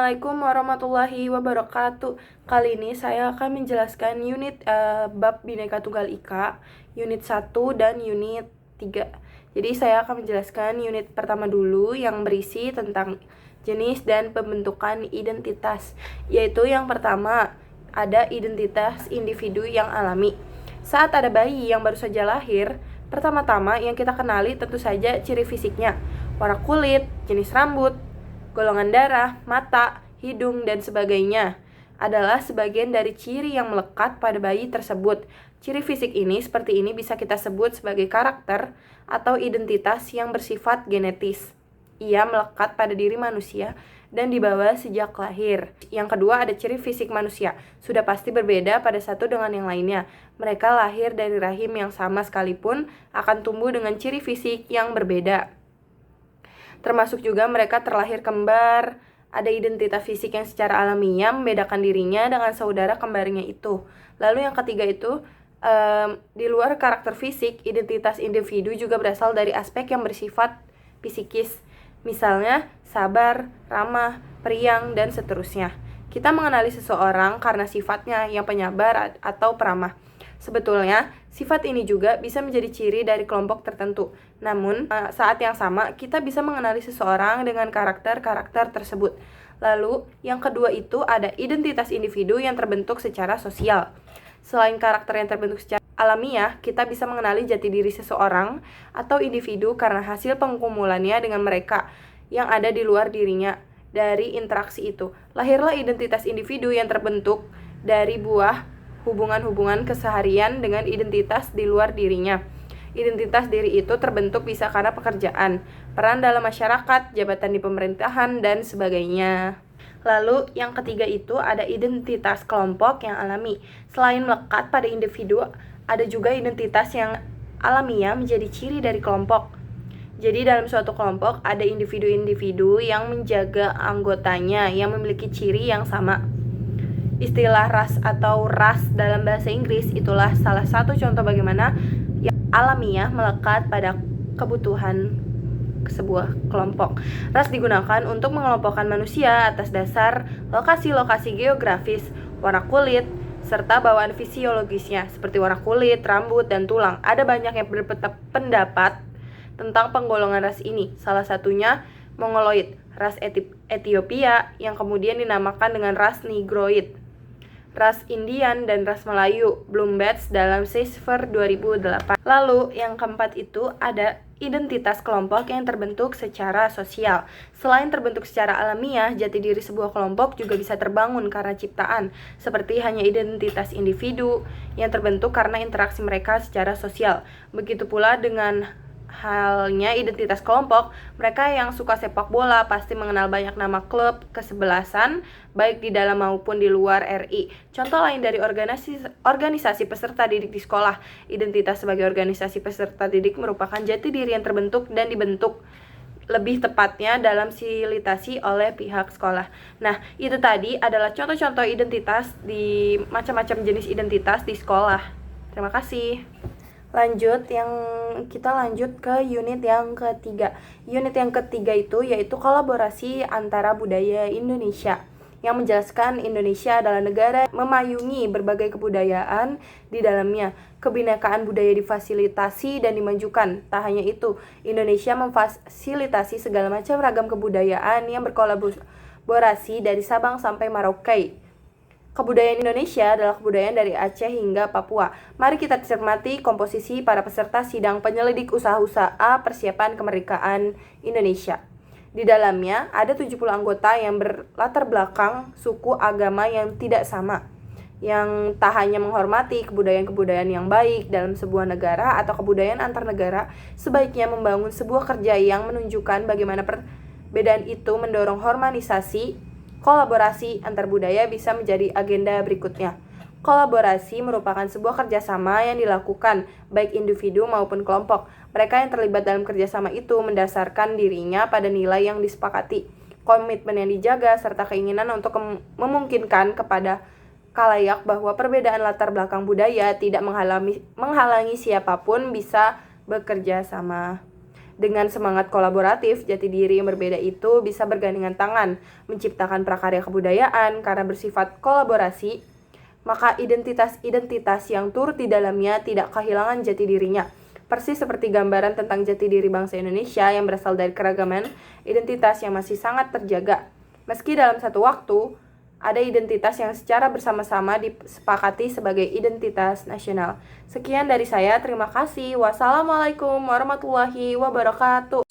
Assalamualaikum warahmatullahi wabarakatuh. Kali ini saya akan menjelaskan unit bab Bhinneka Tunggal Ika, unit 1 dan unit 3. Jadi saya akan menjelaskan unit pertama dulu yang berisi tentang jenis dan pembentukan identitas. Yaitu yang pertama, ada identitas individu yang alami. Saat ada bayi yang baru saja lahir, pertama-tama yang kita kenali tentu saja ciri fisiknya, warna kulit, jenis rambut, golongan darah, mata, hidung, dan sebagainya adalah sebagian dari ciri yang melekat pada bayi tersebut. Ciri fisik ini seperti ini bisa kita sebut sebagai karakter atau identitas yang bersifat genetis. Ia melekat pada diri manusia dan dibawa sejak lahir. Yang kedua, ada ciri fisik manusia. Sudah pasti berbeda pada satu dengan yang lainnya. Mereka lahir dari rahim yang sama sekalipun akan tumbuh dengan ciri fisik yang berbeda. Termasuk juga mereka terlahir kembar, ada identitas fisik yang secara alamiah membedakan dirinya dengan saudara kembarnya itu. Lalu yang ketiga itu, di luar karakter fisik, identitas individu juga berasal dari aspek yang bersifat psikis. Misalnya, sabar, ramah, periang, dan seterusnya. Kita mengenali seseorang karena sifatnya yang penyabar atau peramah. Sebetulnya, sifat ini juga bisa menjadi ciri dari kelompok tertentu. Namun, saat yang sama, kita bisa mengenali seseorang dengan karakter-karakter tersebut. Lalu, yang kedua itu ada identitas individu yang terbentuk secara sosial. Selain karakter yang terbentuk secara alamiah, kita bisa mengenali jati diri seseorang atau individu karena hasil pengkumulannya dengan mereka yang ada di luar dirinya. Dari interaksi itu, lahirlah identitas individu yang terbentuk dari buah hubungan-hubungan keseharian dengan identitas di luar dirinya. Identitas diri itu terbentuk bisa karena pekerjaan, peran dalam masyarakat, jabatan di pemerintahan, dan sebagainya. Lalu yang ketiga itu ada identitas kelompok yang alami. Selain melekat pada individu, ada juga identitas yang alamiah menjadi ciri dari kelompok. Jadi dalam suatu kelompok ada individu-individu yang menjaga anggotanya yang memiliki ciri yang sama. Istilah ras atau ras dalam bahasa Inggris itulah salah satu contoh bagaimana yang alamiah melekat pada kebutuhan sebuah kelompok. Ras digunakan untuk mengelompokkan manusia atas dasar lokasi-lokasi geografis, warna kulit, serta bawaan fisiologisnya seperti warna kulit, rambut, dan tulang. Ada banyak yang berpendapat tentang penggolongan ras ini. Salah satunya Mongoloid, ras Ethiopia yang kemudian dinamakan dengan ras Negroid, ras Indian, dan ras Melayu, Bloomberg dalam Cisfer 2008. Lalu yang keempat itu ada identitas kelompok yang terbentuk secara sosial. Selain terbentuk secara alamiah, jati diri sebuah kelompok juga bisa terbangun karena ciptaan, seperti hanya identitas individu yang terbentuk karena interaksi mereka secara sosial. Begitu pula dengan halnya identitas kelompok, mereka yang suka sepak bola pasti mengenal banyak nama klub kesebelasan, baik di dalam maupun di luar RI. Contoh lain dari organisasi peserta didik di sekolah. Identitas sebagai organisasi peserta didik merupakan jati diri yang terbentuk dan dibentuk lebih tepatnya dalam fasilitasi oleh pihak sekolah. Nah, itu tadi adalah contoh-contoh identitas di macam-macam jenis identitas di sekolah. Terima kasih. Kita lanjut ke unit yang ketiga. Unit yang ketiga itu yaitu kolaborasi antara budaya Indonesia, yang menjelaskan Indonesia adalah negara memayungi berbagai kebudayaan di dalamnya. Kebinekaan budaya difasilitasi dan dimajukan. Tak hanya itu, Indonesia memfasilitasi segala macam ragam kebudayaan yang berkolaborasi dari Sabang sampai Merauke. Kebudayaan Indonesia adalah kebudayaan dari Aceh hingga Papua. Mari kita cermati komposisi para peserta sidang penyelidik usaha-usaha persiapan kemerdekaan Indonesia. Di dalamnya ada 70 anggota yang berlatar belakang suku agama yang tidak sama, yang tak hanya menghormati kebudayaan-kebudayaan yang baik dalam sebuah negara atau kebudayaan antar negara, sebaiknya membangun sebuah kerja yang menunjukkan bagaimana perbedaan itu mendorong harmonisasi. Kolaborasi antar budaya bisa menjadi agenda berikutnya. Kolaborasi merupakan sebuah kerjasama yang dilakukan baik individu maupun kelompok. Mereka yang terlibat dalam kerjasama itu mendasarkan dirinya pada nilai yang disepakati, komitmen yang dijaga, serta keinginan untuk memungkinkan kepada khalayak bahwa perbedaan latar belakang budaya tidak menghalangi siapapun bisa bekerja sama. Dengan semangat kolaboratif, jati diri yang berbeda itu bisa bergandengan tangan, menciptakan prakarya kebudayaan karena bersifat kolaborasi, maka identitas-identitas yang turut di dalamnya tidak kehilangan jati dirinya. Persis seperti gambaran tentang jati diri bangsa Indonesia yang berasal dari keragaman identitas yang masih sangat terjaga. Meski dalam satu waktu, ada identitas yang secara bersama-sama disepakati sebagai identitas nasional. Sekian dari saya, terima kasih. Wassalamualaikum warahmatullahi wabarakatuh.